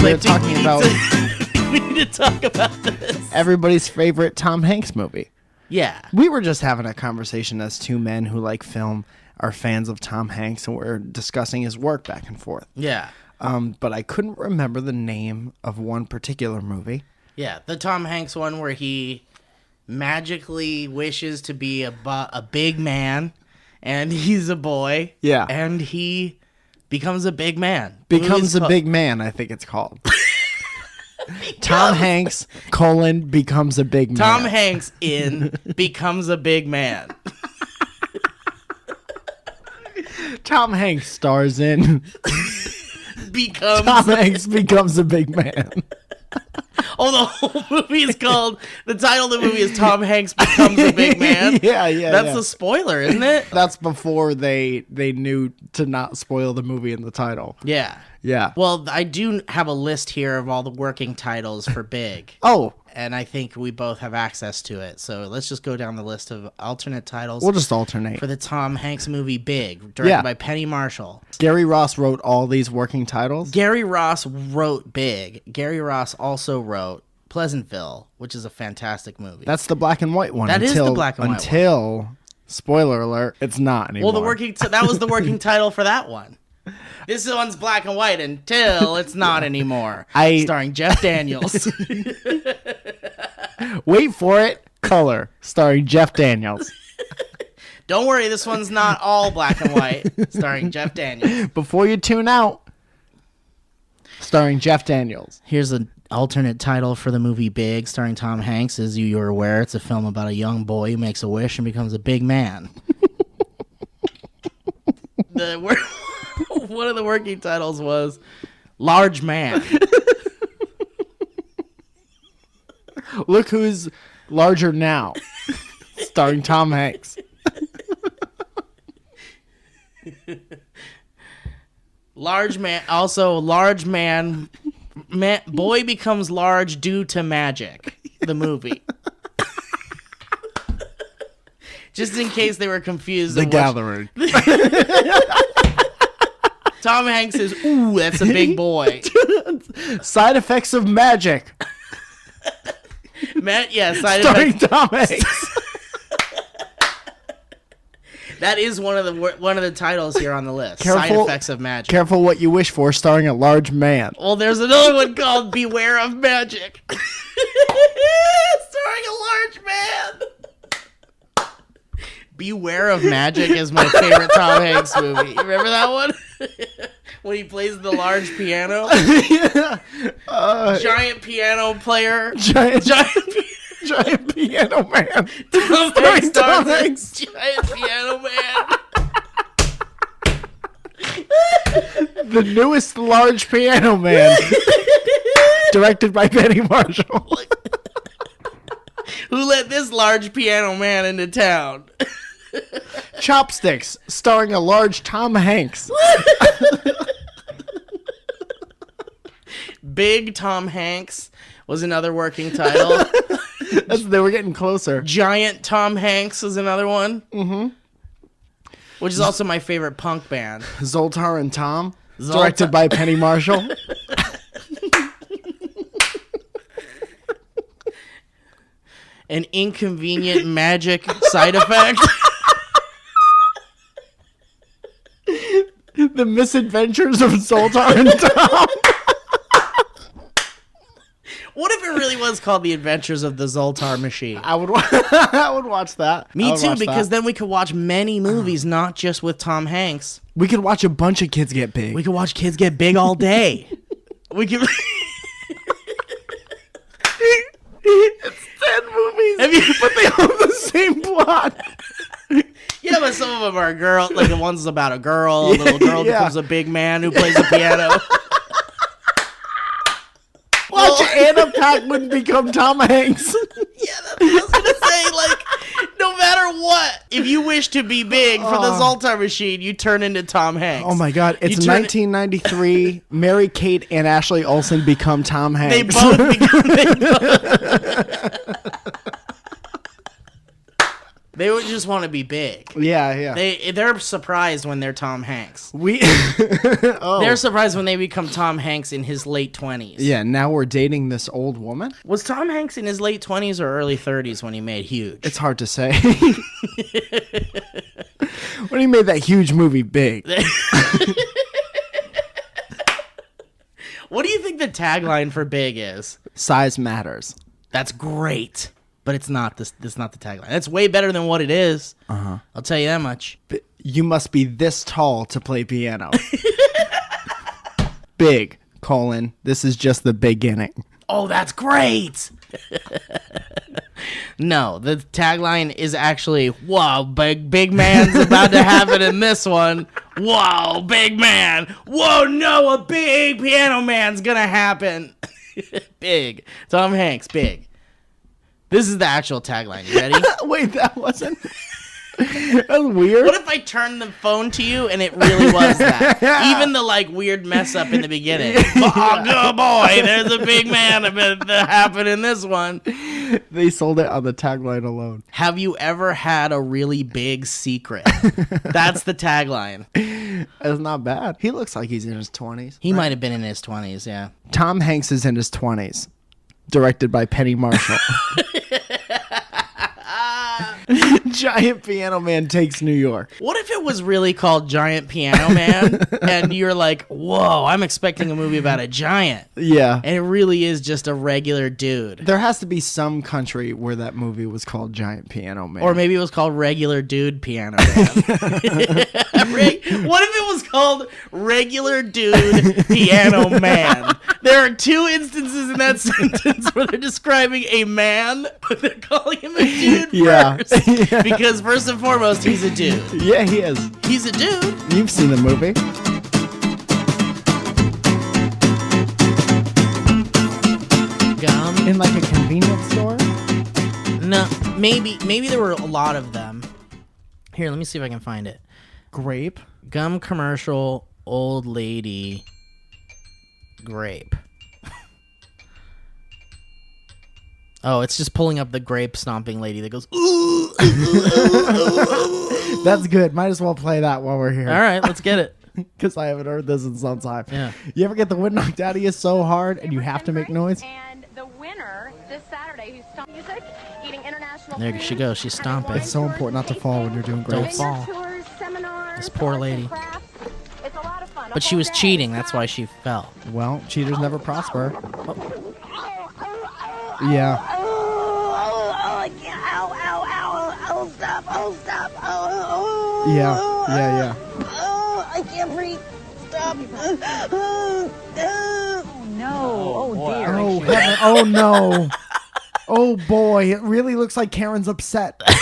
We're talking about we need to talk about this. everybody's favorite Tom Hanks movie. Yeah. We were just having a conversation as two men who like film, are fans of Tom Hanks, and we're discussing his work back and forth. Yeah. But I couldn't remember the name of one particular movie. Yeah, the Tom Hanks one where he magically wishes to be a big man, and he's a boy. Yeah. And he becomes a big man. Becomes a big man, I think it's called. Tom Hanks, becomes a big man. Tom Hanks becomes a big man. Tom Hanks stars in Becomes Tom Hanks becomes a big man. Oh, the whole movie is called... The title of the movie is Tom Hanks Becomes a Big Man? Yeah. That's the spoiler, isn't it? That's before they knew to not spoil the movie in the title. Yeah. Yeah. Well, I do have a list here of all the working titles for Big. Oh. And I think we both have access to it. So let's just go down the list of alternate titles. We'll just alternate. For the Tom Hanks movie Big, directed by Penny Marshall. Gary Ross wrote all these working titles? Gary Ross wrote Big. Gary Ross also wrote Pleasantville, which is a fantastic movie. That's the black and white one. That is the black and white one. Until, spoiler alert, it's not anymore. Well, that was the working title for that one. This one's black and white until it's not anymore. Starring Jeff Daniels. Wait for it. Color. Starring Jeff Daniels. Don't worry, this one's not all black and white. Starring Jeff Daniels. Before you tune out. Starring Jeff Daniels. Here's an alternate title for the movie Big, starring Tom Hanks. As you're aware, it's a film about a young boy who makes a wish and becomes a big man. One of the working titles was Large Man. Look who's larger now. Starring Tom Hanks. Large Man. Also, Large Man. Boy becomes large due to magic. The movie. Just in case they were confused. The Gathering. Tom Hanks is, ooh, that's a big boy. Side effects of magic. Starring Tom Hanks. That is one of the titles here on the list. Side effects of magic. Careful what you wish for, starring a large man. Well, there's another one called Beware of Magic. Starring a large man. Beware of Magic is my favorite Tom Hanks movie. You remember that one? When he plays the large piano? Giant piano player. Giant piano man. Tom Hanks. Giant piano man. The newest large piano man. Directed by Penny Marshall. Who let this large piano man into town? Chopsticks, starring a large Tom Hanks. Big Tom Hanks was another working title. They were getting closer. Giant Tom Hanks was another one. Mm-hmm. Which is also my favorite punk band. Zoltar and Tom, directed by Penny Marshall. An inconvenient magic side effect. The Misadventures of Zoltar and Tom. What if it really was called The Adventures of the Zoltar Machine? I would watch that. Me too, because then we could watch many movies, not just with Tom Hanks. We could watch a bunch of kids get big. We could watch kids get big all day. We could... It's 10 movies, but they all have the same plot. Yeah, but some of them are girl. Like the one's about a girl. A little girl becomes a big man who plays the piano. Watch Anna Paquin become Tom Hanks. Yeah, that's what I was gonna say. Like, no matter what, if you wish to be big for the Zoltar Machine, you turn into Tom Hanks. Oh my God! It's 1993. Mary Kate and Ashley Olsen become Tom Hanks. They both become. They would just want to be big. Yeah. They're surprised when they're Tom Hanks. They're surprised when they become Tom Hanks in his late 20s. Yeah, now we're dating this old woman? Was Tom Hanks in his late 20s or early 30s when he made Huge? It's hard to say. When he made that huge movie Big. What do you think the tagline for Big is? Size matters. That's great. But it's not this. That's not the tagline. That's way better than what it is. I'll tell you that much. You must be this tall to play piano. Big, : this is just the beginning. Oh, that's great. No, the tagline is actually, whoa, big man's about to happen in this one. Whoa, big man. Whoa, no, a big piano man's gonna happen. Big. Tom Hanks, Big. This is the actual tagline. You ready? Wait, that wasn't... That was weird. What if I turned the phone to you and it really was that? Even the weird mess up in the beginning. Oh, good boy, there's a big man about to happen in this one. They sold it on the tagline alone. Have you ever had a really big secret? That's the tagline. It's not bad. He looks like he's in his 20s. He might have been in his 20s, yeah. Tom Hanks is in his 20s. Directed by Penny Marshall. Giant Piano Man Takes New York. What if it was really called Giant Piano Man and you're like, whoa, I'm expecting a movie about a giant. Yeah. And it really is just a regular dude. There has to be some country where that movie was called Giant Piano Man. Or maybe it was called Regular Dude Piano Man. What if it was called Regular Dude Piano Man? There are two instances in that sentence where they're describing a man, but they're calling him a dude first. Yeah. Because first and foremost, he's a dude. Yeah, he is. He's a dude. You've seen the movie. Gum. In a convenience store? No, maybe there were a lot of them. Here, let me see if I can find it. Grape. Gum commercial, old lady, grape. Oh, it's just pulling up the grape stomping lady that goes, ooh. That's good. Might as well play that while we're here. All right, let's get it. Because I haven't heard this in some time. Yeah. You ever get the wind knocked out of you so hard and you have to make noise? And the winner this Saturday, who's stomping music, eating international There she goes. She's stomping. It's so important not to fall when you're doing Don't grapes. fall. tours, seminars, This poor lady. It's a lot of fun. But she was cheating. That's why she fell. Well, cheaters never prosper. Yeah. I can't. Ow, stop. Yeah. I can't breathe. Stop. Oh, no. Oh, dear. Oh, heaven. Oh, no. Oh, boy. It really looks like Karen's upset. The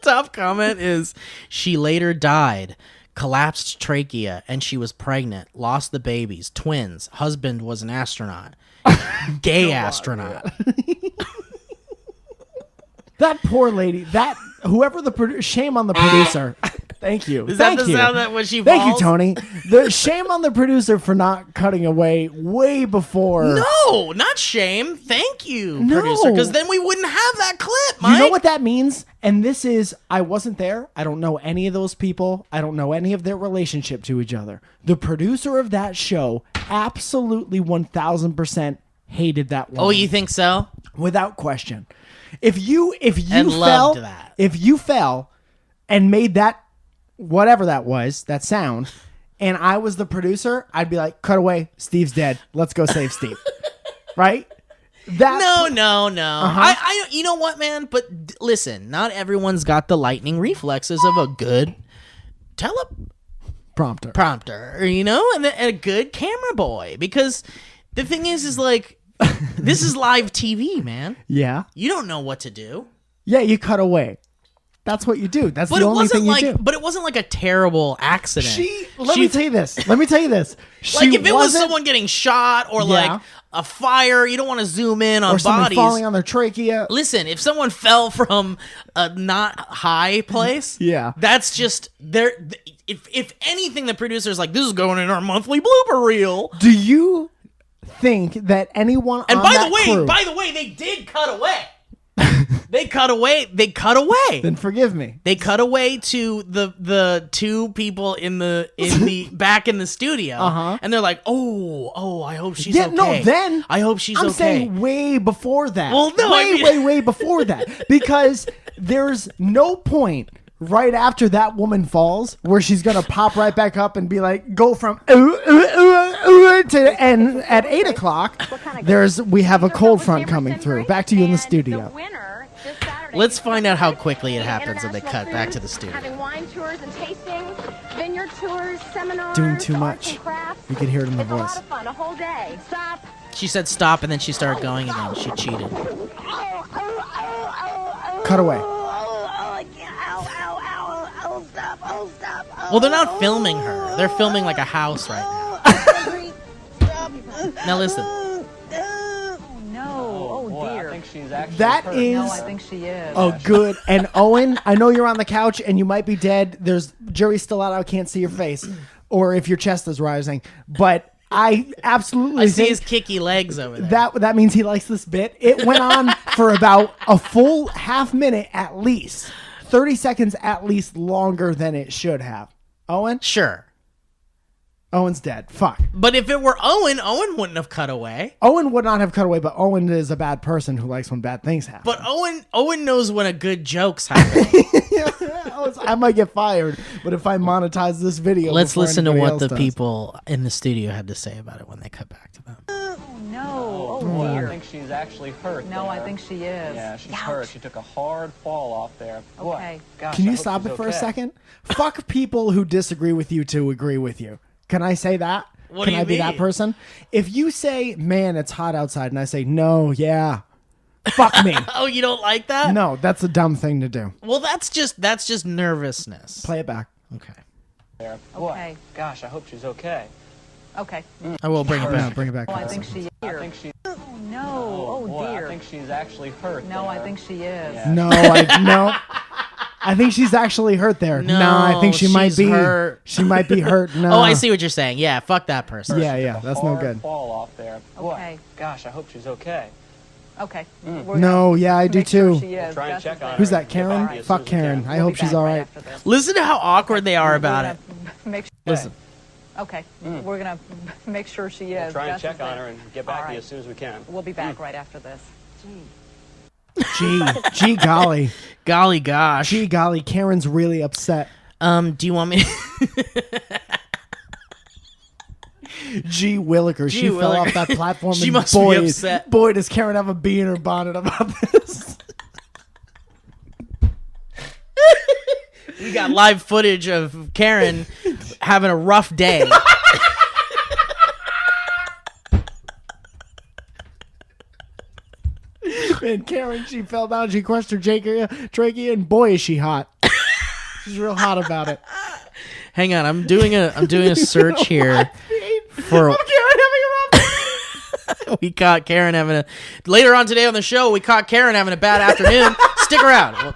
top comment is, she later died, collapsed trachea, and she was pregnant, lost the babies, twins, husband was an astronaut, gay astronaut. That poor lady. Whoever the producer. Shame on the producer. Thank you. Is that the sound that when she falls? Thank you, Tony. The shame on the producer for not cutting away way before. No, not shame. Thank you, producer, because then we wouldn't have that clip, Mike. You know what that means? And this is, I wasn't there. I don't know any of those people. I don't know any of their relationship to each other. The producer of that show absolutely 1000% hated that woman. Oh, you think so? Without question. If you And fell, loved that. if you fell and made that, whatever that was, that sound, and I was the producer, I'd be like, cut away. Steve's dead. Let's go save Steve. Right? No. I you know what, man? But listen, not everyone's got the lightning reflexes of a good prompter, you know, and a good camera boy. Because the thing is like, this is live TV, man. Yeah. You don't know what to do. Yeah, you cut away. That's what you do. That's the only thing you do. But it wasn't like a terrible accident. Let me tell you this. Like if it was someone getting shot or like a fire, you don't want to zoom in on or someone bodies. falling on their trachea. Listen, if someone fell from a not high place, Yeah. that's just there. If anything, the producer's like, this is going in our monthly blooper reel. Do you think that anyone And on by that the way, crew, they did cut away. They cut away. Then forgive me. They cut away to the two people in the back in the studio, and they're like, "Oh, I hope she's okay." No, then I hope she's okay. I'm saying way before that. Well, no, way before that, because there's no point right after that woman falls where she's gonna pop right back up and be like, go from to and at 8 o'clock. We have a cold front coming through. Back to you in the studio. Let's find out how quickly it happens when they cut back to the studio. Having wine tours and tastings, vineyard tours, seminars, Doing too arts much. and crafts. You could hear it in the It's voice. a lot of fun, a whole day. Stop. She said stop, and then she started going again. She cheated. Cut away. Well, they're not filming her. They're filming like a house right now. Now listen. That is. No, I think she is. Oh, good. And Owen, I know you're on the couch and you might be dead. There's jury's still out. I can't see your face, or if your chest is rising. But I absolutely I see think his kicky legs over there. that means he likes this bit. It went on for about a full half minute at least, 30 seconds at least longer than it should have. Owen, Sure. Owen's dead. Fuck. But if it were Owen wouldn't have cut away. Owen would not have cut away, but Owen is a bad person who likes when bad things happen. But Owen knows when a good joke's happening. I might get fired, but if I monetize this video, Let's before listen to anybody what else the does. people in the studio had to say about it when they cut back to them. No. Oh, Boy, dear. I think she's actually hurt. No, I there. think she is. Yeah, she's hurt. She took a hard fall off there. Boy, Okay. gosh, Can I you hope stop she's it for a okay. second? Fuck people who disagree with you to agree with you. Can I say that? What Can do you I be that mean? person? If you say, man, it's hot outside, and I say, no, yeah, fuck me. Oh, you don't like that? No, that's a dumb thing to do. Well, that's just nervousness. Play it back. Okay. There. Boy, Okay. gosh, I hope she's okay. Okay. I will bring it No, back. bring it back. Oh, I think she is. I think she. No. Oh, Boy, dear. I think she's actually hurt. No, I there. think she is. Yeah. No, I think she's actually hurt there. No, I think she might she's be hurt. She might be hurt. No. Oh, I see what you're saying. Yeah, fuck that person. Yeah, that's no Hard good. Fall off there. Boy, Okay. gosh, I hope she's okay. Okay. No, yeah, I do Make sure too. she is. Try and That's check the on thing. Who's her. that, Karen? Get back to you as Fuck soon as we Karen. can. I We'll hope be she's back all right right. after this. Listen to how awkward they are about it. Make sure. Listen. Okay. We're gonna make sure she is. Try and That's the check on thing. her and get back All to you right. as soon as we can. We'll be back right after this. Gee, golly. Golly gosh. Gee, golly. Karen's really upset. Do you want me? Gee Williker, she fell Williker. off that platform. She and must be upset. Boy, does Karen have a bee in her bonnet about this. We got live footage of Karen having a rough day. And Karen, she fell down. She crushed her trachea, and boy, is she hot. She's real hot about it. Hang on, I'm doing a search here for. We caught Karen having a. Later on today on the show, we caught Karen having a bad afternoon. Stick around. Well,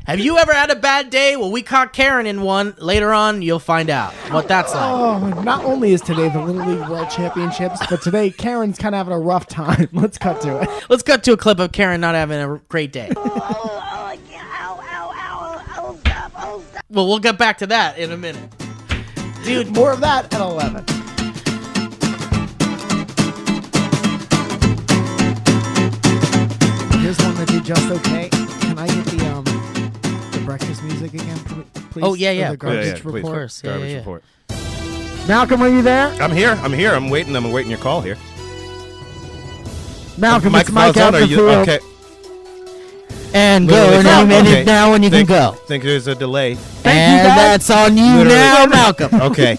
have you ever had a bad day? Well, we caught Karen in one. Later on, you'll find out what that's like. Oh, not only is today the Little League World Championships, but today Karen's kind of having a rough time. Let's cut to it. Let's cut to a clip of Karen not having a great day. Well, we'll get back to that in a minute. Dude, More of that at 11. Here's one that did just okay. Can I get the breakfast music again, please? Oh, yeah, Or yeah. The garbage please. report. course. Yeah, Garbage yeah. report. Malcolm, are you there? I'm here. I'm waiting your call here. Malcolm, it's Mike Microphone's on. after Are you Ferrell. okay? and Literally go in a okay. minute now, and you can go. Think there's a delay. And that's on you Literally. now, Malcolm. Okay.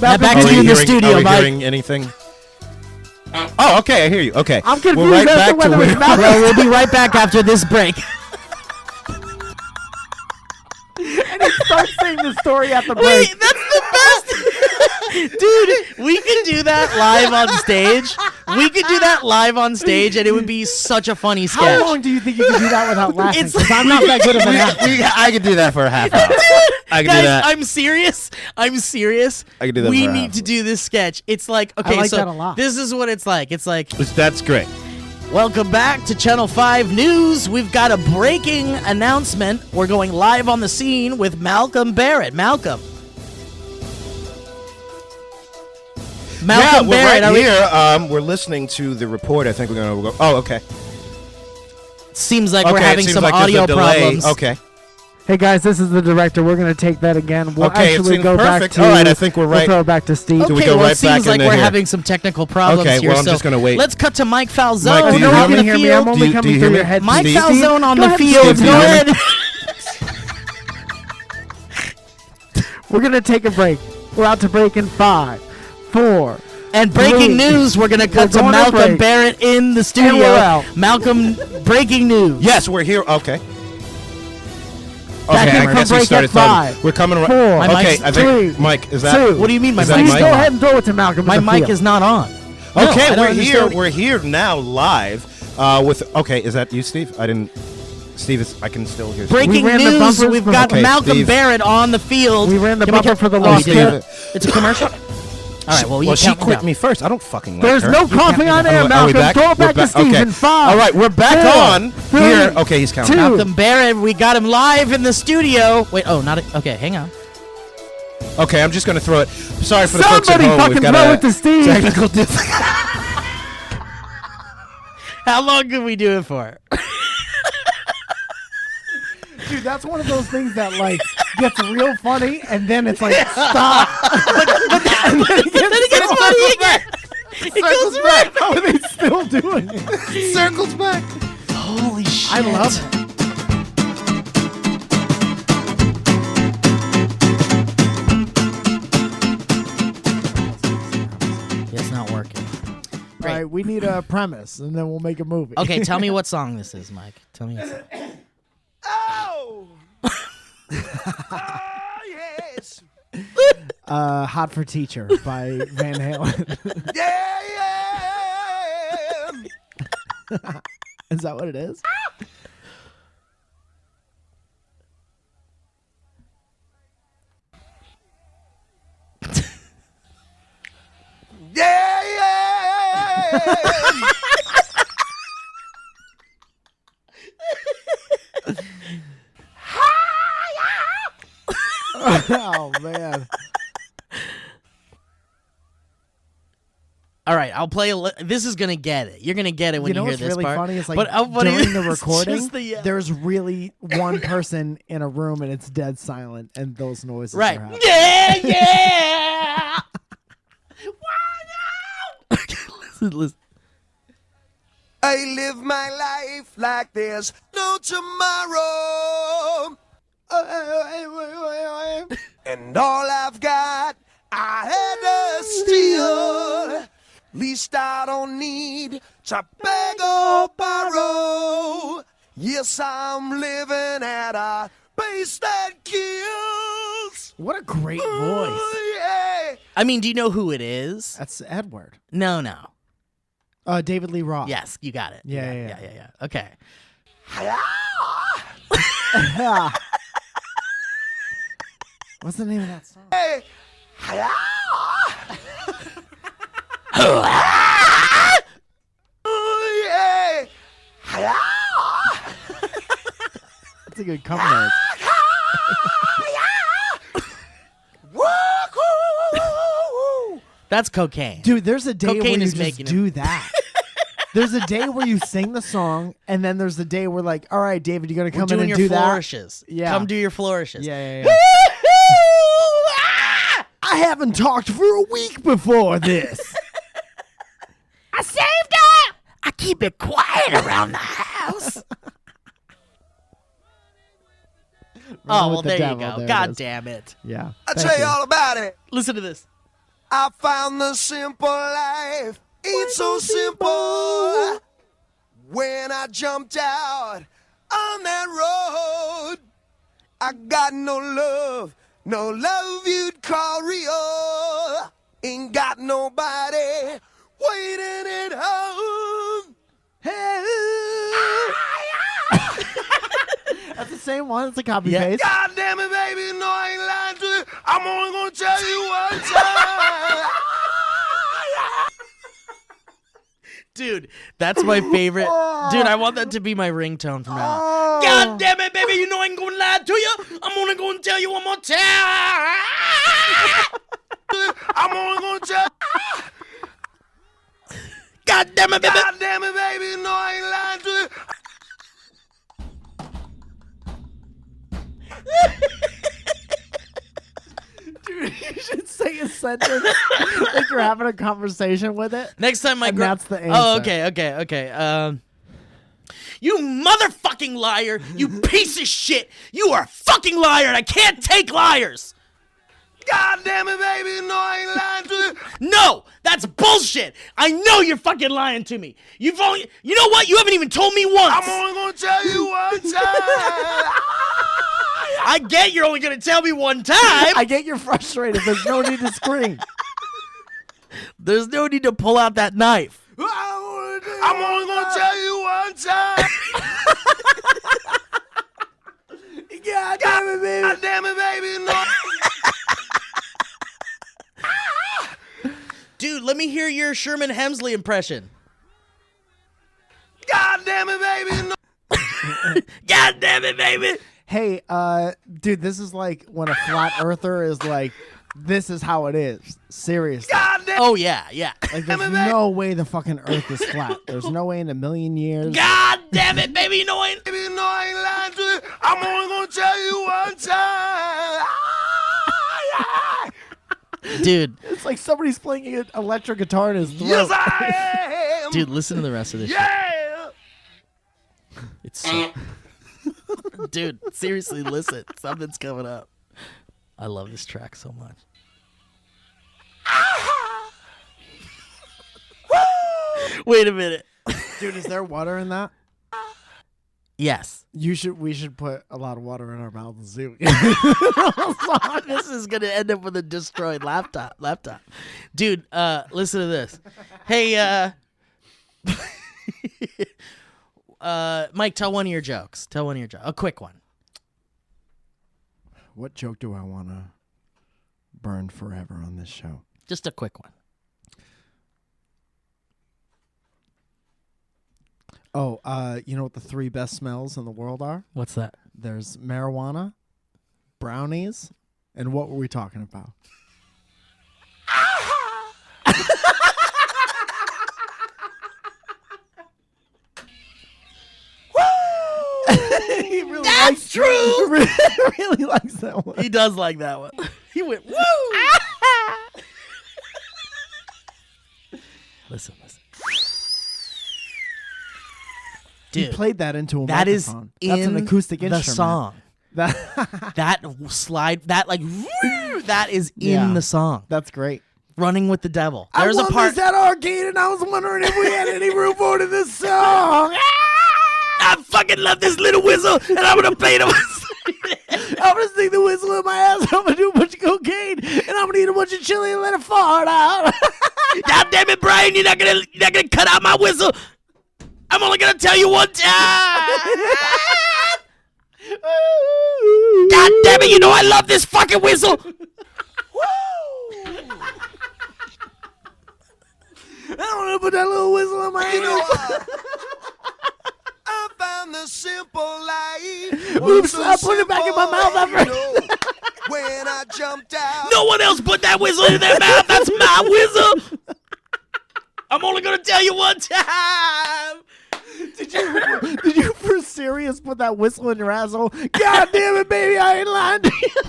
Now back Are to we you in the hearing- studio, Are we Mike. hearing anything? Oh, okay. I hear you. Okay. I'm confused We're right as to back to whether it's where. Malcolm. Well, we'll be right back after this break. And he starts saying the story at the break. Wait, that's the best. Dude, we could do that live on stage. We could do that live on stage, and it would be such a funny sketch. How long do you think you can do that without laughing? It's Because I'm not that good of an actor. I could do that for a half hour. I can Guys, do that. I'm serious. I'm serious. I can do that We for need half. to do this sketch. It's like, okay, like so that a lot. this is what it's like. It's like, That's great. welcome back to Channel 5 News. We've got a breaking announcement. We're going live on the scene with Malcolm Barrett. Malcolm. Yeah, we're Barrett. right are we- here. We're listening to the report. I think we're going to go. Oh, okay. Seems like Okay, we're it having seems some like there's audio a delay. problems. Okay. Hey guys, this is the director. We're gonna take that again. We'll Okay, it actually seems go back perfect. to. All right, I think we're right. We'll throw it back to Steve. Do we Okay, go well, right it seems back like into we're here? having some technical problems Okay, here. well, I'm so just gonna wait. Let's cut to Mike Falzone. Mike, do you no, hear you me? can hear me. I'm only Do you coming hear through me? your head. Mike Steve? Falzone on Go the ahead, field. Steve, Go do you hear ahead. We're gonna take a break. We're out to break in 5, 4. And breaking 3. news, we're going to cut We're to going to Malcolm break. Barrett in the we're studio. out. Malcolm, breaking news. Yes, we're here. Okay. Back Okay, in I from guess we break started at 5, talking. We're coming right. 4. My Okay, mic's I think 3, Mike is that. 2. What do you mean my Is that mic's Steve, Mike? go not ahead on? and throw it to Malcolm. My in the mic field. is not on. Okay, No, I don't we're understand here. what- We're here now live with. Okay, is that you, Steve? I didn't. Steve is. I can still hear. Steve. Breaking We ran the news, bumpers we've for- got Okay, Malcolm Steve. Barrett on the field. We ran the Can we bumper get- for the Oh, lost you did? kid. It's a commercial? All right, well, you Well, she count quit down. me first. I don't fucking like There's her. no coughing on air, Are we Malcolm. back? Throw it We're back to Steve Okay. in 5. All right, we're back 4, on 3, here. Okay, he's counting. 2. Malcolm Barrett, we got him live in the studio. Wait, oh, not a, okay, hang on. Okay, I'm just gonna throw it. Sorry for the folks at Somebody home. fucking We've got throw a it to Steve. technical difficulty. How long can we do it for? Dude, that's one of those things that like gets real funny, and then it's like stop. Then it gets funny again. It goes right. How are they still doing it? Circles back. Holy shit. I love it. It's not working. All Great. right, we need a premise, and then we'll make a movie. Okay, tell me what song this is, Mike. Tell me. Oh. Oh yes. Hot for Teacher by Van Halen. Yeah. Is that what it is? Yeah. Oh man. All right, I'll play. This is gonna get it. You're gonna get it when You know hear what's this really part. funny is like but during the it's recording, just the, there's really one person in a room and it's dead silent, and those noises right. are happening. Yeah. Wow. Listen. I live my life like there's no tomorrow. And all I've got, I had to steal. Least I don't need to beg or borrow. Yes, I'm living at a pace that kills. What a great voice. Ooh, yeah. I mean, do you know who it is? That's Edward. No. David Lee Roth. Yes, you got it. Yeah, You got it. Yeah. Okay. What's the name of that song? Hey. Ooh, yeah. That's a good cover note. Woo-hoo. That's cocaine. Dude, there's a day Cocaine where you is just making it. do that. There's a day where you sing the song, and then there's the day where like, all right, David, you gonna We're come in doing and your do that? flourishes. Yeah. Come do your flourishes. Yeah. I haven't talked for a week before this. I saved it. I keep it quiet around the house. Oh, well, with the there you devil, go. there it God is. damn it. Yeah. I'll Thank tell you you. all about it. Listen to this. I found the simple life ain't so simple. When I jumped out on that road, I got no love you'd call real. Ain't got nobody waiting at home. That's the same one. It's a copy Yeah. paste. God damn it, baby, no, I ain't lying to you. I'm only gonna tell you one time. Dude, that's my favorite. Dude, I want that to be my ringtone from now on. God damn it, baby, you know I ain't gonna lie to you. I'm only gonna tell you one more time. I'm only gonna tell God damn it, baby. God damn it, baby, no, I ain't lying to you. Dude, you should say a sentence like you're having a conversation with it. Next time my And that's the Oh, answer. okay. You motherfucking liar, you piece of shit. You are a fucking liar and I can't take liars. God damn it, baby, no, I ain't lying to you. No, that's bullshit. I know you're fucking lying to me. You know what? You haven't even told me once. I'm only gonna tell you one time. I get you're only gonna tell me one time. I get you're frustrated. There's no need to scream. There's no need to pull out that knife. I'm only gonna tell you one time. God damn it, baby. God damn it, baby, no. Dude, let me hear your Sherman Hemsley impression. God damn it, baby, no. God damn it, baby. Hey, dude, this is like when a flat earther is like, this is how it is. Seriously. God damn Oh, yeah. Like, there's no way the fucking earth is flat. Thethere's no way in a million years. God damn it, baby. You know I ain't... baby, no, I ain't lying to you. I'm only gonna tell you one time. Dude, It's like somebody's playing an electric guitar in his throat. Yes, I am. dude, listen to the rest of this shit. Yeah. It's so... Dude, seriously, listen. Something's coming up. I love this track so much. Wait a minute. Dude, is there water in that? Yes. We should put a lot of water in our mouths too. This is gonna end up with a destroyed laptop. Dude, listen to this. Hey, Mike, tell one of your jokes. A quick one. What joke do I want to burn forever on this show? Just a quick one. Oh, you know what the 3 best smells in the world are? What's that? There's marijuana, brownies, and what were we talking about? He really That's true. really likes that one. He does like that one. He went, woo! Listen. He Dude, played that into a that is microphone. That's an in acoustic the instrument. song. That That slide, that like, that is in Yeah. the song. that's great. Running with the Devil. There's a part. at arcade, and I was wondering if we had any room for it in this song. I fucking love this little whistle, and I'm gonna play the whistle. I'm gonna stick the whistle in my ass. I'm gonna do a bunch of cocaine, and I'm gonna eat a bunch of chili and let it fart out. God damn it, Brian! You're not gonna cut out my whistle. I'm only gonna tell you one time. God damn it! You know I love this fucking whistle. I don't want to put that little whistle in my You know, ass. I found the simple life. Oops, I put it back in my mouth after. When I jumped out. No one else put that whistle in their mouth. That's my whistle. I'm only gonna tell you one time. Did you for serious put that whistle in your asshole? God damn it, baby, I ain't lying to you.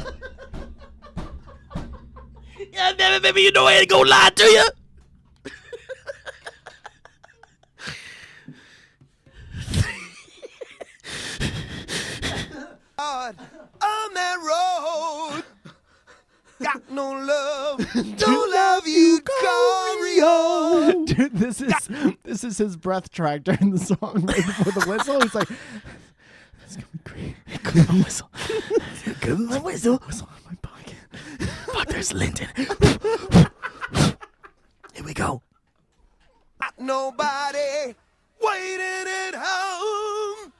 God damn it, baby! You know I ain't gonna lie to you. On that road. Got no love. Don't love you, Corio. Dude, this is his breath track during the song right before the whistle. He's like, "It's gonna be great." Good whistle. Good whistle. Whistle in my pocket. Fuck, there's lint in it. Here we go. Got nobody waiting at home.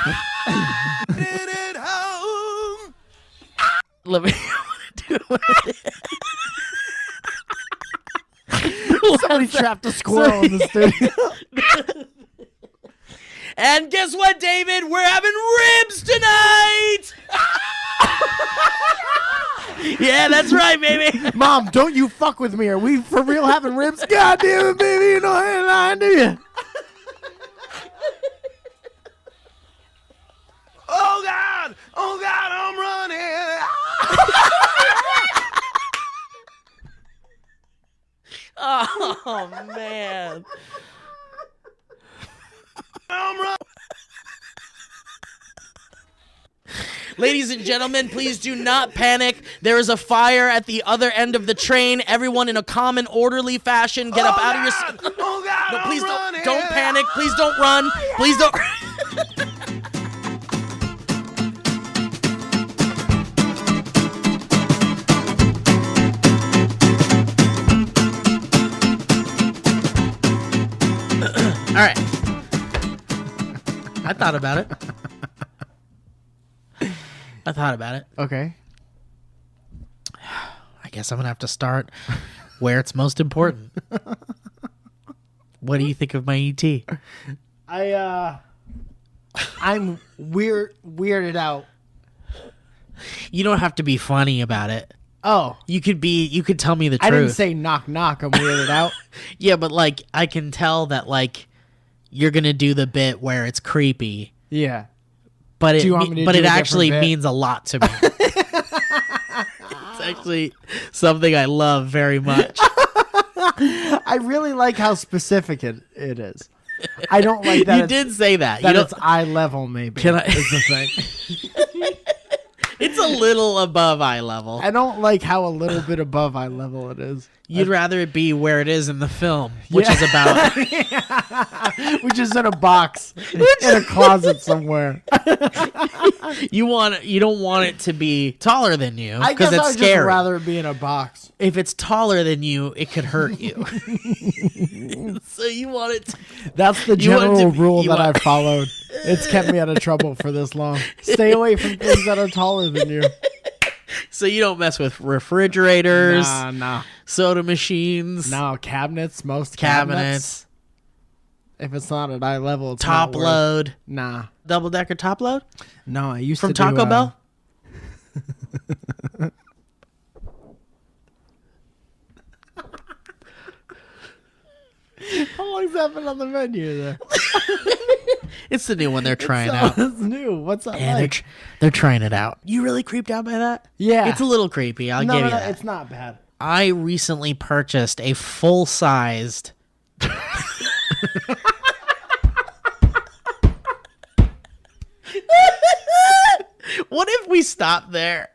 At home. Let me do it. Somebody trapped a squirrel in the studio. And guess what, David? We're having ribs tonight. Yeah, that's right, baby. Mom, don't you fuck with me. Are we for real having ribs? God damn it, baby. You know I ain't lying, do you? Oh God, I'm running. Oh, man. I'm running. Ladies and gentlemen, please do not panic. There is a fire at the other end of the train. Everyone in a calm, orderly fashion, get up out of your... Oh God, No, please I'm running. don't panic. Please don't run. Please don't... All right. I thought about it. Okay. I guess I'm going to have to start where it's most important. What do you think of my ET? I'm weirded out. You don't have to be funny about it. Oh, You could tell me the truth. I didn't say knock knock. I'm weirded out. Yeah, but like I can tell that like you're going to do the bit where it's creepy. Yeah. But Do you want me to but do it a actually different bit? means a lot to me. It's actually something I love very much. I really like how specific it is. I don't like that. You did say that. That You it's eye level, maybe. Can I- Is the thing. It's a little above eye level. I don't like how a little bit above eye level it is. You'd rather it be where it is in the film, which is about Which is in a box in a closet somewhere. you don't want it to be taller than you I guess because it's I'd scary. just rather it be in a box. If it's taller than you, it could hurt you. So you want it to, That's the You want it to general be- rule you that want- I've followed. It's kept me out of trouble for this long. Stay away from things that are taller than you. so you don't mess with refrigerators, Nah. soda machines, No, cabinets, most cabinets, If it's not at eye level, it's top not worth- load, Nah. double decker top load No, I used from to do, Taco Bell. How long's that been on the menu there? It's the new one they're trying out. It's new. What's that Yeah, like? they're trying it out. You really creeped out by that? Yeah. It's a little creepy. I'll No, give no, you no, that. it's not bad. I recently purchased a full-sized What if we stop there?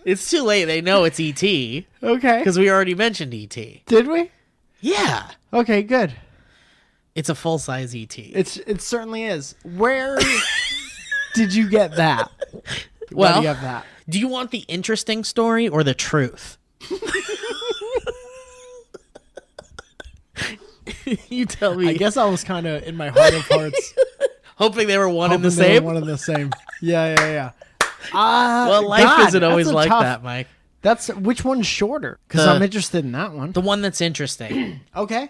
It's too late. They know it's E.T. Okay. because we already mentioned E.T. Did we? Yeah. Okay, good. It's a full-size E.T. It certainly is. Where did you get that? Why do you have that? Do you want the interesting story or the truth? You tell me. I guess I was kind of in my heart of hearts Hoping they were one and the hoping they were same. one and the same. Yeah. Well, life God, isn't always that's a like tough- that, Mike. That's which one's shorter? Because The- I'm interested in that one. The one that's interesting. Okay.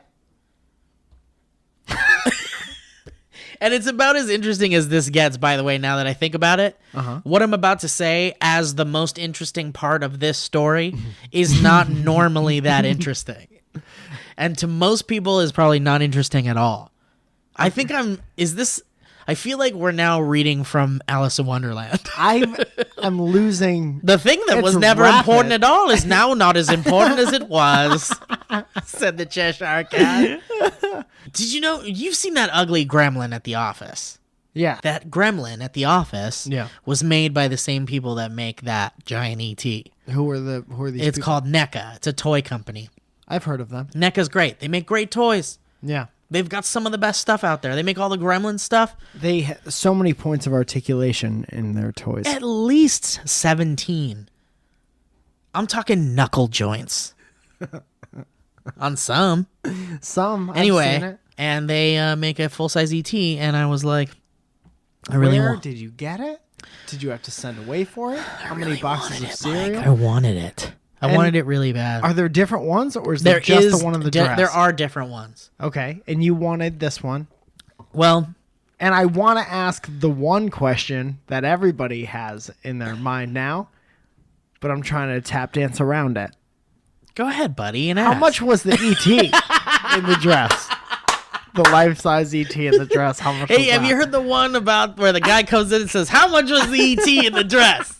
And it's about as interesting as this gets, by the way, now that I think about it. What I'm about to say as the most interesting part of this story is not normally that interesting. And to most people is probably not interesting at all. I think I feel like we're now reading from Alice in Wonderland. I'm losing. The thing that It's was never rapid. important at all is now not as important as it was, said the Cheshire Cat. Did you know, you've seen that ugly gremlin at the office? Yeah. That gremlin at the office was made by the same people that make that giant ET. Who are these? It's people? called NECA. It's a toy company. I've heard of them. NECA's great. They make great toys. Yeah. They've got some of the best stuff out there. They make all the gremlin stuff. They so many points of articulation in their toys. At least 17. I'm talking knuckle joints. On some. Some. I've Anyway, seen it. and they make a full-size ET, and I was like, I really Where want. did you get it? Did you have to send away for it? How many boxes of Mike, cereal? I wanted it. I And wanted it really bad. Are there different ones, or is There there just is the one in the dress? there are different ones. Okay, and you wanted this one. Well, And I want to ask the one question that everybody has in their mind now, but I'm trying to tap dance around it. go ahead, buddy. And How ask. much was the ET in the dress? The life-size ET in the dress. How much was Hey, have that? you heard the one about where the guy comes in and says, "How much was the ET in the dress?"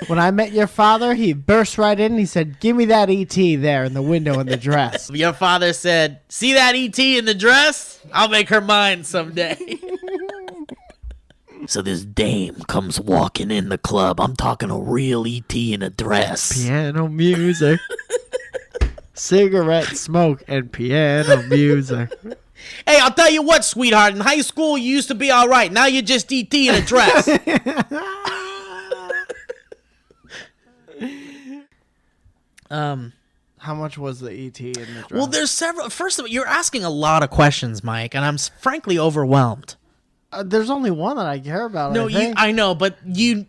When I met your father, he burst right in and he said, "Give me that ET there in the window in the dress." Your father said, "See that ET in the dress? I'll make her mine someday." So this dame comes walking in the club. I'm talking a real ET in a dress. Piano music. Cigarette smoke and piano music. Hey, I'll tell you what, sweetheart. In high school, you used to be all right. Now you're just ET in a dress. How much was the ET in the dress? Well, there's several. First of all, you're asking a lot of questions, Mike, and I'm frankly overwhelmed. There's only one that I care about. No, I think. I know, but you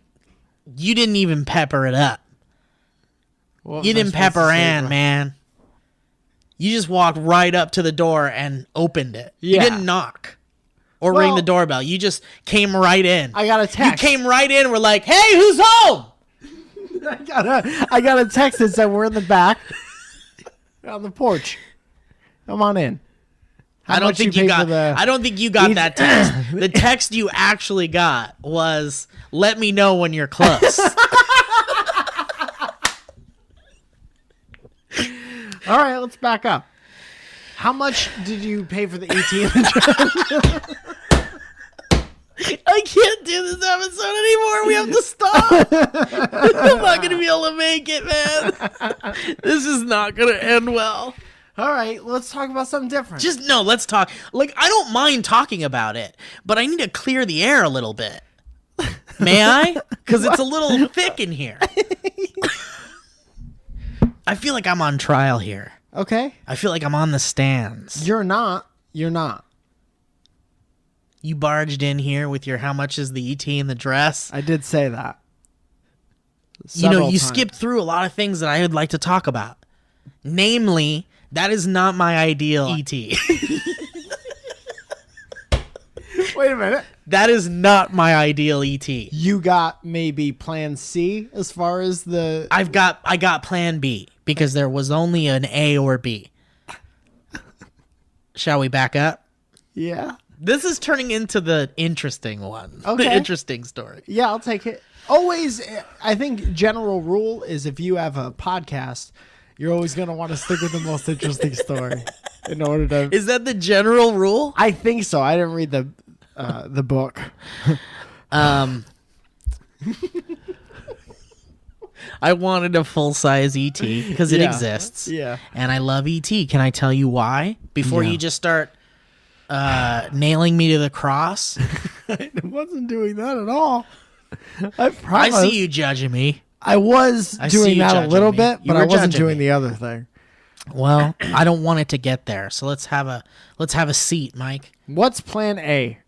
didn't even pepper it up. What You was I didn't supposed to pepper say, in, bro? man. You just walked right up to the door and opened it. You Yeah. didn't knock or ring Well- the doorbell. You just came right in. I got a text. You came right in and were like, "Hey, who's home?" I got a text that said we're in the back on the porch. Come on in. How I don't much think paid you for got. the- I don't think you got that text. The text you actually got was, "Let me know when you're close." All right, let's back up. How much did you pay for the ET in the dress? I can't do this episode anymore. We have to stop. I'm not gonna be able to make it, man. This is not gonna end well. All right, let's talk about something different. Just no. Let's talk. Like, I don't mind talking about it, but I need to clear the air a little bit. May I? Because it's a little thick in here. I feel like I'm on trial here. Okay. I feel like I'm on the stands. You're not. You're not. You barged in here with your "How much is the ET in the dress?" I did say that. You know, Several you times. skipped through a lot of things that I would like to talk about. Namely, that is not my ideal ET. Wait a minute. That is not my ideal ET. You got maybe plan C as far as the... I got plan B because there was only an A or B. Shall we back up? Yeah. This is turning into the interesting one. The Okay. interesting story. Yeah, I'll take it. Always, I think general rule is if you have a podcast, you're always going to want to stick with the most interesting story in order to... Is that the general rule? I think so. I didn't read the book. I wanted a full-size ET because it Yeah. exists. Yeah. And I love ET. Can I tell you why? Before Yeah. you just start nailing me to the cross. I wasn't doing that at all. I I promise. see you judging me. I was I see doing you that a judging little me. bit, You but I were wasn't judging doing me. the other thing. Well, I don't want it to get there. So let's have a seat, Mike. What's plan A?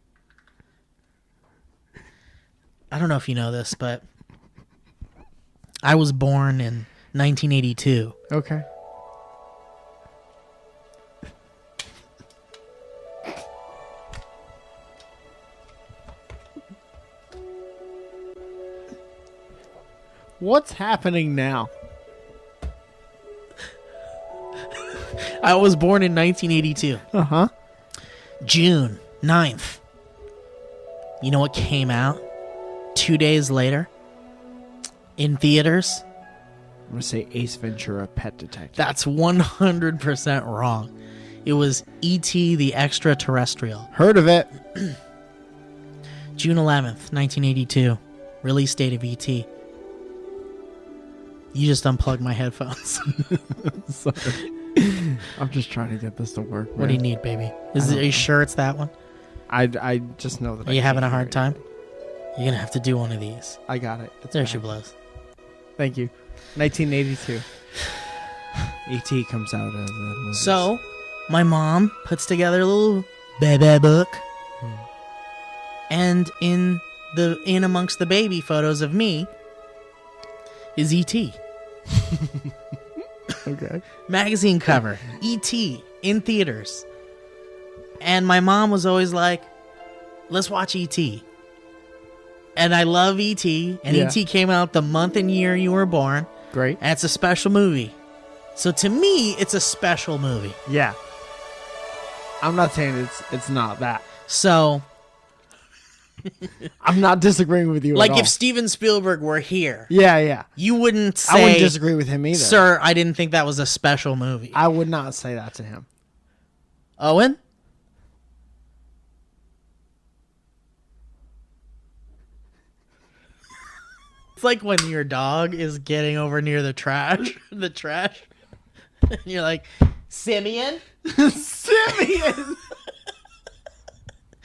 I don't know if you know this, but I was born in 1982. Okay. What's happening now? I was born in 1982. Uh-huh. June 9th. You know what came out 2 days later in theaters? I'm going to say Ace Ventura, Pet Detective. That's 100% wrong. It was E.T. the Extraterrestrial. Heard of it. June 11th, 1982. Release date of E.T. You just unplugged my headphones. Sorry. I'm just trying to get this to work. What do you need, baby? Are you sure it's that one? I just know that Are you having a hard time? You're going to have to do one of these. I got it. It's There back. she blows. Thank you. 1982. E.T. comes out as a movie. So, my mom puts together a little baby book. And in amongst the baby photos of me is E.T. Okay. Magazine cover, E.T. in theaters. And my mom was always like, let's watch E.T. And I love E.T. And Yeah. E.T. came out the month and year you were born. Great. And it's a special movie. So to me, it's a special movie. Yeah. I'm not saying it's not that. So, I'm not disagreeing with you like at all. if Steven Spielberg were here, Yeah. you wouldn't say, I wouldn't disagree with him either. sir, I didn't think that was a special movie. I would not say that to him. Owen? It's like when your dog is getting over near the trash, and you're like, Simeon? Simeon!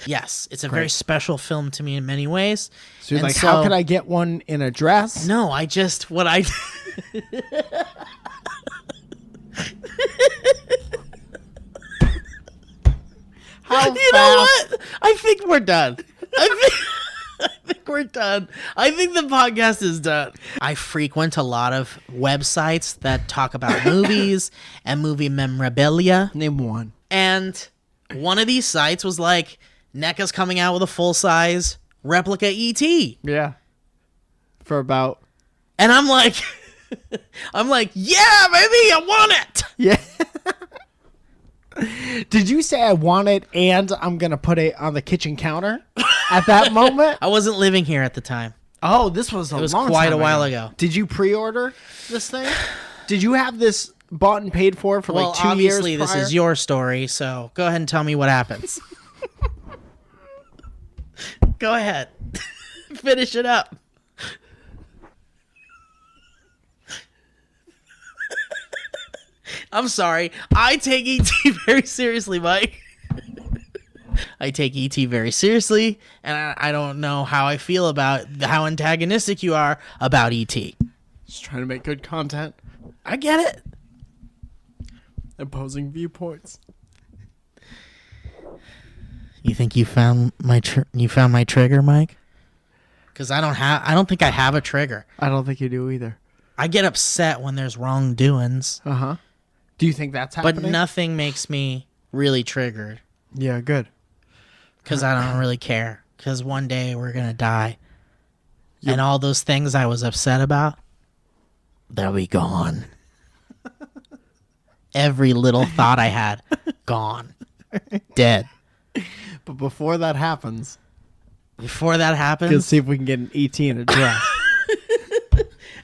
Yes, it's a very special film to me in many ways. So you're And like, how could I get one in a dress? No, I just, what I... How You know what? I think we're done. I think we're done. I think the podcast is done. I frequent a lot of websites that talk about movies and movie memorabilia. Name one. And one of these sites was like, NECA's coming out with a full-size replica E.T. Yeah. For about... And I'm like, yeah, baby, I want it. Yeah. Did you say I want it and I'm going to put it on the kitchen counter at that moment? I wasn't living here at the time. Oh, this was It was quite a while ago. Did you pre-order this thing? Did you have this bought and paid for Well, like 2 years obviously, this prior? is your story, so go ahead and tell me what happens. Go ahead. Finish it up. I'm sorry. I take E.T. very seriously, Mike. I take E.T. very seriously, and I don't know how I feel about how antagonistic you are about E.T. Just trying to make good content. I get it. Opposing viewpoints. You think you found my trigger, Mike? Because I don't think I have a trigger. I don't think you do either. I get upset when there's wrongdoings, Uh-huh. Do you think that's happening? but nothing makes me really triggered Yeah, good. because I don't really care. Because one day we're gonna die, and all those things I was upset about, they'll be gone. Every little thought I had, gone, dead. But before that happens, Before that let's happens, see if we can get an ET in a dress.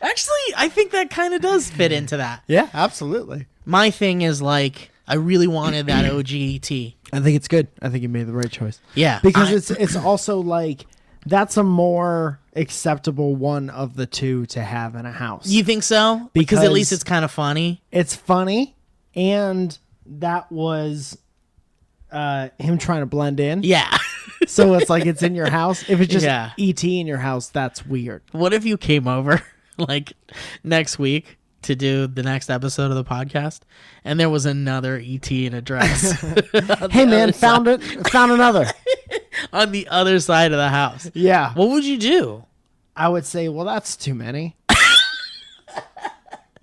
actually, I think that kind of does fit into that. Yeah, absolutely. My thing is like, I really wanted that OGET. I think it's good. I think you made the right choice. Yeah, Because it's also like that's a more acceptable one of the two to have in a house. You think so? Because at Because- least it's kind of funny. It's funny, and that was him trying to blend in. Yeah. So it's like it's in your house. If it's just Yeah. ET in your house, that's weird. What if you came over like next week to do the next episode of the podcast, and there was another ET in a dress Hey man, found another. on the other side of the house? Yeah. What would you do? I would say, well, that's too many.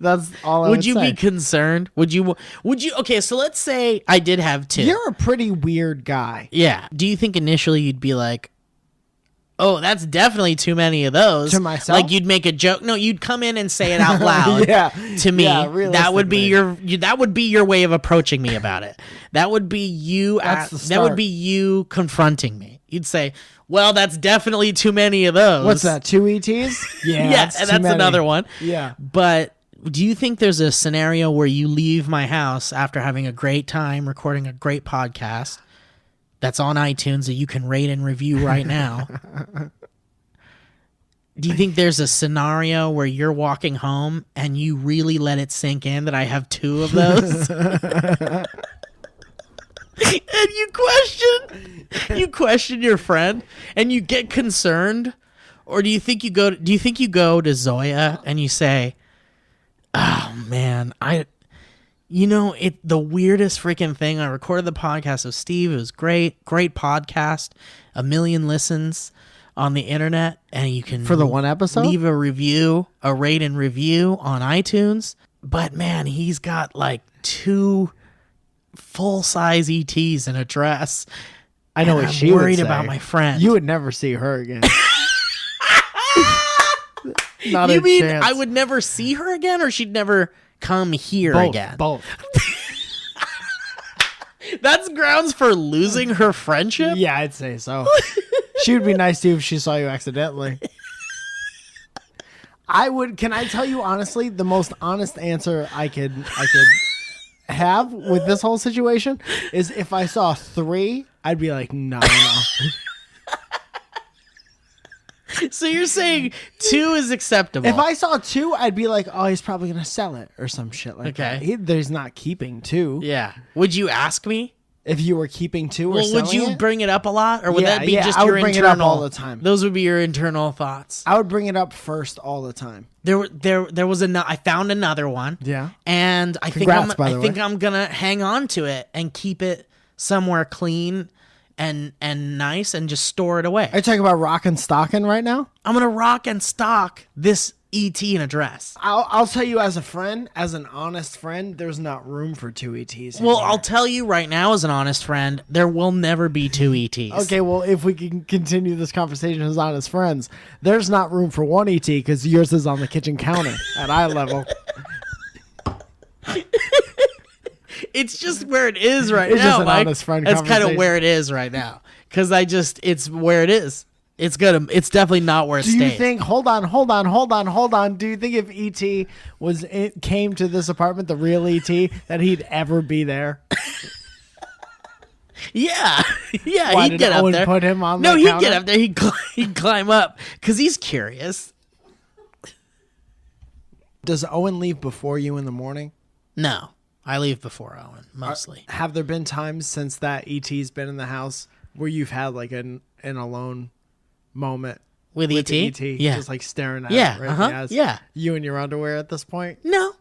That's all I Would would you say. be concerned? Would you? Okay, so let's say I did have two. You're a pretty weird guy. Yeah. Do you think initially you'd be like, oh, that's definitely too many of those? To myself? Like you'd make a joke. No, you'd come in and say it out loud. Yeah. To me, Yeah, that would be realistically. that would be your way of approaching me about it. That would be you. That's the That would start. be you confronting me. You'd say, well, that's definitely too many of those. What's that? 2 ETs? Yeah. Yeah, that's and too that's many. another one. Yeah. But do you think there's a scenario where you leave my house after having a great time recording a great podcast that's on iTunes that you can rate and review right now? Do you think there's a scenario where you're walking home and you really let it sink in that I have two of those? And you question your friend and you get concerned? Or do you think you go to Zoya and you say, "Oh man, The weirdest freaking thing. I recorded the podcast with Steve. It was great podcast. 1 million listens on the internet, and you can For the one episode? leave a rate and review on iTunes. But man, he's got like 2 full-size ETs in a dress. I know And what I'm she would worried say. about my friend. You would never see her again. Not You a mean chance. I would never see her again, or she'd never come here again? Both. That's grounds for losing her friendship? Yeah, I'd say so. She would be nice to you if she saw you accidentally. I would. Can I tell you honestly, the most honest answer I could have with this whole situation is if I saw 3, I'd be like, no. So you're saying 2 is acceptable? If I saw 2, I'd be like, oh, he's probably gonna sell it or some shit like that. Okay. There's not keeping 2. Yeah. Would you ask me? If you were keeping 2 or Well, selling would you it, bring it up a lot, or would Yeah, that be yeah, just I would your bring it up internal? all the time. Those would be your internal thoughts. I would bring it up first all the time. There was I found another one. Yeah. And I Congrats, by the think way. I'm gonna hang on to it and keep it somewhere clean and nice and just store it away. Are you talking about rock and stocking right now? I'm gonna rock and stock this ET in a dress. I'll tell you as a friend, as an honest friend, there's not room for 2 ETs. Well, I'll tell you right now, as an honest friend, there will never be 2 ETs. Okay, well, if we can continue this conversation as honest friends, there's not room for 1 ET because yours is on the kitchen counter at eye level. It's just where it is right It's now, just an Mike. honest friend That's kind of conversation. where it is right now. Because it's where it is. It's definitely not where it Do you stays. think? Hold on. Do you think if ET came to this apartment, the real ET, that he'd ever be there? Yeah, Why he'd did get up Owen there. put him on No, the he'd counter? get up there. He'd climb up because he's curious. Does Owen leave before you in the morning? No, I leave before Owen mostly. Have there been times since that ET's been in the house where you've had like an alone moment With with ET? the ET, Yeah. just like staring at Yeah, it right in the uh-huh, eyes? yeah. You in your underwear at this point, No,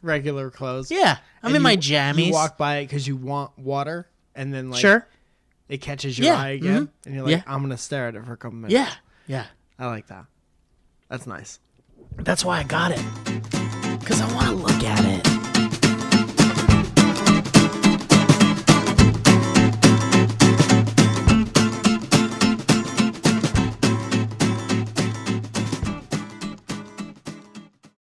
regular clothes. yeah, I'm And in my you jammies. walk by it because you want water, and then like Sure. it catches your Yeah, eye again, mhm, and you're like, yeah. I'm gonna stare at it for a couple minutes. Yeah. I like that. That's nice. That's why I got it. Because I want to